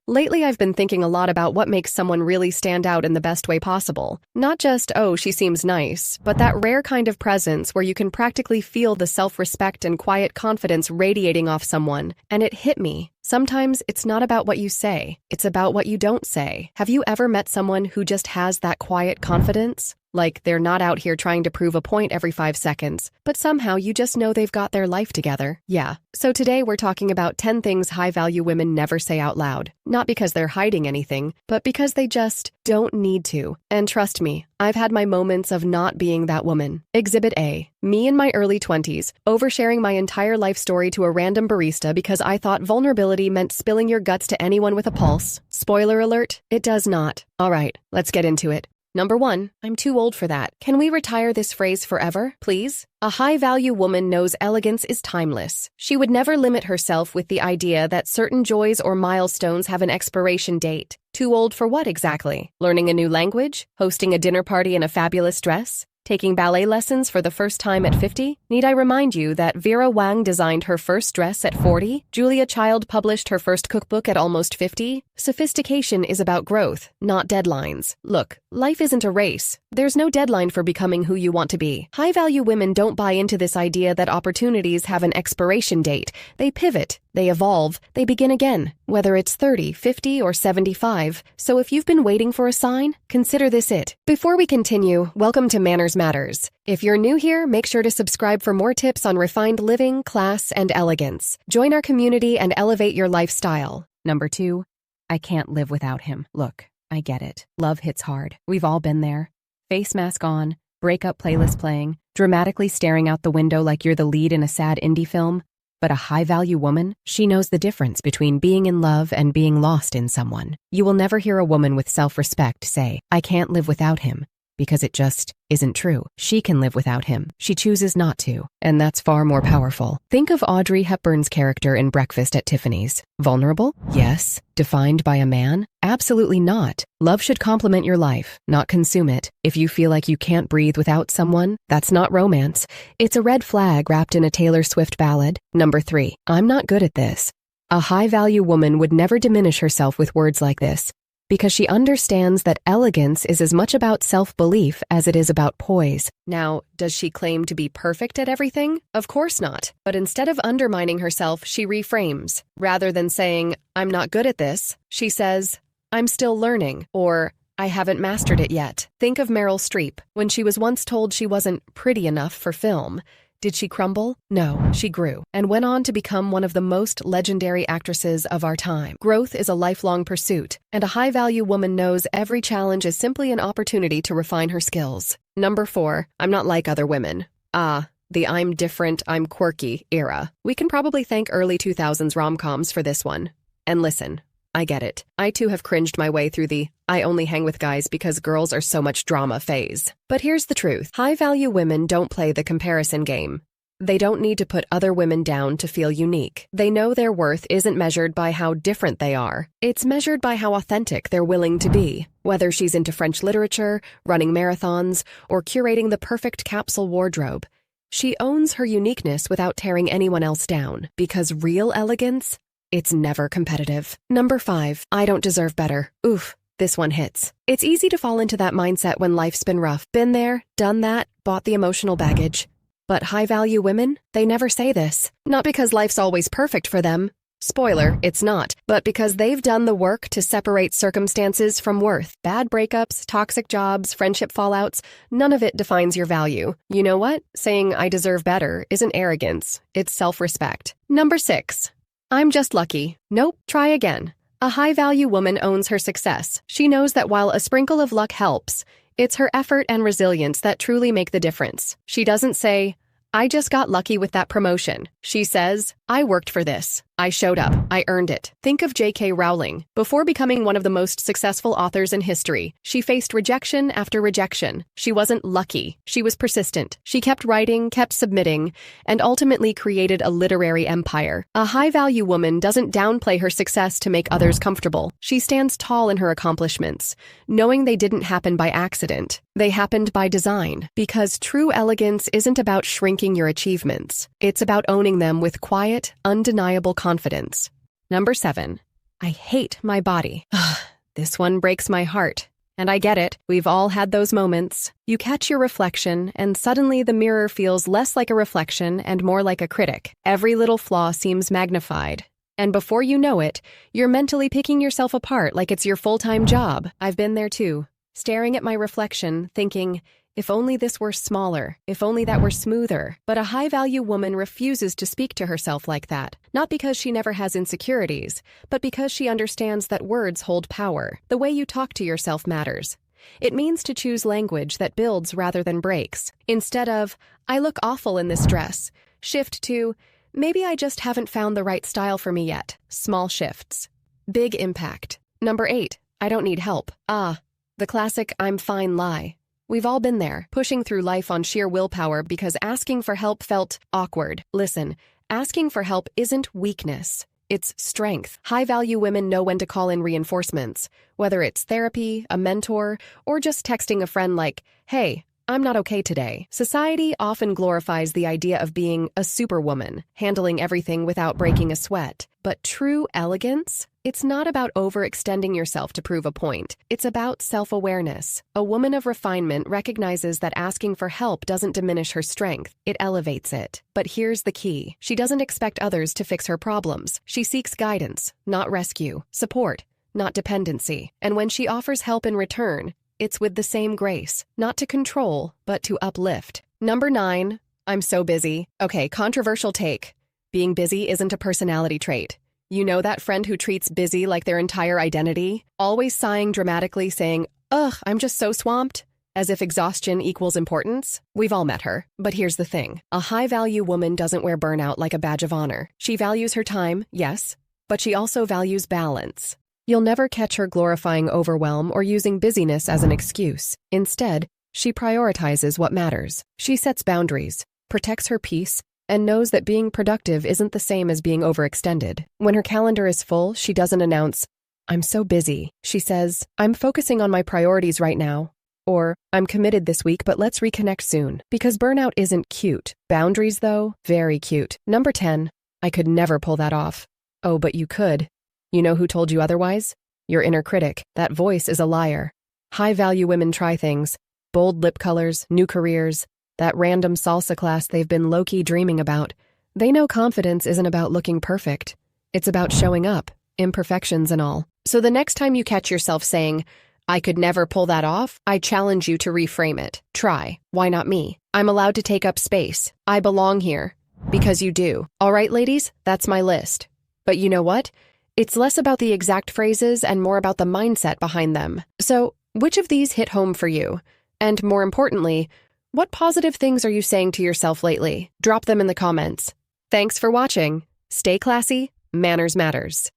Lately, I've been thinking a lot about what makes someone really stand out in the best way possible. Not just, oh, she seems nice, but that rare kind of presence where you can practically feel the self-respect and quiet confidence radiating off someone. And it hit me. Sometimes it's not about what you say, it's about what you don't say. Have you ever met someone who just has that quiet confidence? Like they're not out here trying to prove a point every 5 seconds, but somehow you just know they've got their life together. Yeah. So today we're talking about 10 things high-value women never say out loud. Not because they're hiding anything, but because they just don't need to. And trust me, I've had my moments of not being that woman. Exhibit A. Me in my early 20s, oversharing my entire life story to a random barista because I thought vulnerability meant spilling your guts to anyone with a pulse. Spoiler alert, it does not. All right, let's get into it. Number 1, I'm too old for that. Can we retire this phrase forever, please? A high-value woman knows elegance is timeless. She would never limit herself with the idea that certain joys or milestones have an expiration date. Too old for what exactly? Learning a new language? Hosting a dinner party in a fabulous dress? Taking ballet lessons for the first time at 50? Need I remind you that Vera Wang designed her first dress at 40? Julia Child published her first cookbook at almost 50? Sophistication is about growth, not deadlines. Look, life isn't a race. There's no deadline for becoming who you want to be. High-value women don't buy into this idea that opportunities have an expiration date. They pivot, they evolve, they begin again, whether it's 30, 50, or 75. So if you've been waiting for a sign, consider this it. Before we continue, welcome to Manners Matters. If you're new here, make sure to subscribe for more tips on refined living, class, and elegance. Join our community and elevate your lifestyle. Number 2, I can't live without him. Look, I get it. Love hits hard. We've all been there. Face mask on, breakup playlist playing, dramatically staring out the window like you're the lead in a sad indie film. But a high-value woman, she knows the difference between being in love and being lost in someone. You will never hear a woman with self-respect say, I can't live without him, because it just isn't true. She can live without him. She chooses not to, and that's far more powerful. Think of Audrey Hepburn's character in Breakfast at Tiffany's. Vulnerable? Yes. Defined by a man? Absolutely not. Love should complement your life, not consume it. If you feel like you can't breathe without someone, that's not romance. It's a red flag wrapped in a Taylor Swift ballad. Number 3, I'm not good at this. A high-value woman would never diminish herself with words like this, because she understands that elegance is as much about self-belief as it is about poise. Now, does she claim to be perfect at everything? Of course not. But instead of undermining herself, she reframes. Rather than saying, I'm not good at this, she says, I'm still learning, or I haven't mastered it yet. Think of Meryl Streep. When she was once told she wasn't pretty enough for film, did she crumble? No, she grew and went on to become one of the most legendary actresses of our time. Growth is a lifelong pursuit, and a high-value woman knows every challenge is simply an opportunity to refine her skills. Number 4, I'm not like other women. The I'm different, I'm quirky era. We can probably thank early 2000s rom-coms for this one. And listen, I get it. I too have cringed my way through the I only hang with guys because girls are so much drama phase. But here's the truth. High-value women don't play the comparison game. They don't need to put other women down to feel unique. They know their worth isn't measured by how different they are. It's measured by how authentic they're willing to be. Whether she's into French literature, running marathons, or curating the perfect capsule wardrobe, she owns her uniqueness without tearing anyone else down. Because real elegance, it's never competitive. Number 5, I don't deserve better. Oof, this one hits. It's easy to fall into that mindset when life's been rough. Been there, done that, bought the emotional baggage. But high-value women, they never say this. Not because life's always perfect for them. Spoiler, it's not. But because they've done the work to separate circumstances from worth. Bad breakups, toxic jobs, friendship fallouts, none of it defines your value. You know what? Saying I deserve better isn't arrogance. It's self-respect. Number 6. I'm just lucky. Nope, try again. A high-value woman owns her success. She knows that while a sprinkle of luck helps, it's her effort and resilience that truly make the difference. She doesn't say, I just got lucky with that promotion. She says, I worked for this. I showed up. I earned it. Think of J.K. Rowling. Before becoming one of the most successful authors in history, she faced rejection after rejection. She wasn't lucky. She was persistent. She kept writing, kept submitting, and ultimately created a literary empire. A high-value woman doesn't downplay her success to make others comfortable. She stands tall in her accomplishments, knowing they didn't happen by accident. They happened by design. Because true elegance isn't about shrinking your achievements. It's about owning them with quiet, undeniable confidence. Number 7. I hate my body. This one breaks my heart. And I get it, we've all had those moments. You catch your reflection, and suddenly the mirror feels less like a reflection and more like a critic. Every little flaw seems magnified. And before you know it, you're mentally picking yourself apart like it's your full-time job. I've been there too, staring at my reflection, thinking, if only this were smaller, if only that were smoother. But a high-value woman refuses to speak to herself like that, not because she never has insecurities, but because she understands that words hold power. The way you talk to yourself matters. It means to choose language that builds rather than breaks. Instead of, I look awful in this dress, shift to, maybe I just haven't found the right style for me yet. Small shifts. Big impact. Number 8, I don't need help. The classic I'm fine lie. We've all been there, pushing through life on sheer willpower because asking for help felt awkward. Listen, asking for help isn't weakness. It's strength. High-value women know when to call in reinforcements, whether it's therapy, a mentor, or just texting a friend like, hey, I'm not okay today. Society often glorifies the idea of being a superwoman, handling everything without breaking a sweat. But true elegance? It's not about overextending yourself to prove a point. It's about self-awareness. A woman of refinement recognizes that asking for help doesn't diminish her strength. It elevates it. But here's the key. She doesn't expect others to fix her problems. She seeks guidance, not rescue, support, not dependency. And when she offers help in return, it's with the same grace, not to control, but to uplift. Number 9, I'm so busy. Okay, controversial take. Being busy isn't a personality trait. You know that friend who treats busy like their entire identity? Always sighing dramatically, saying, ugh, I'm just so swamped, as if exhaustion equals importance? We've all met her. But here's the thing. A high-value woman doesn't wear burnout like a badge of honor. She values her time, yes, but she also values balance. You'll never catch her glorifying overwhelm or using busyness as an excuse. Instead, she prioritizes what matters. She sets boundaries, protects her peace, and knows that being productive isn't the same as being overextended. When her calendar is full, she doesn't announce, I'm so busy. She says, I'm focusing on my priorities right now. Or, I'm committed this week, but let's reconnect soon. Because burnout isn't cute. Boundaries, though, very cute. Number 10, I could never pull that off. Oh, but you could. You know who told you otherwise? Your inner critic. That voice is a liar. High-value women try things. Bold lip colors, new careers, that random salsa class they've been low-key dreaming about. They know confidence isn't about looking perfect. It's about showing up, imperfections and all. So the next time you catch yourself saying, I could never pull that off, I challenge you to reframe it. Try. Why not me? I'm allowed to take up space. I belong here. Because you do. All right, ladies, that's my list. But you know what? It's less about the exact phrases and more about the mindset behind them. So, which of these hit home for you? And more importantly, what positive things are you saying to yourself lately? Drop them in the comments. Thanks for watching. Stay classy. Manners matters.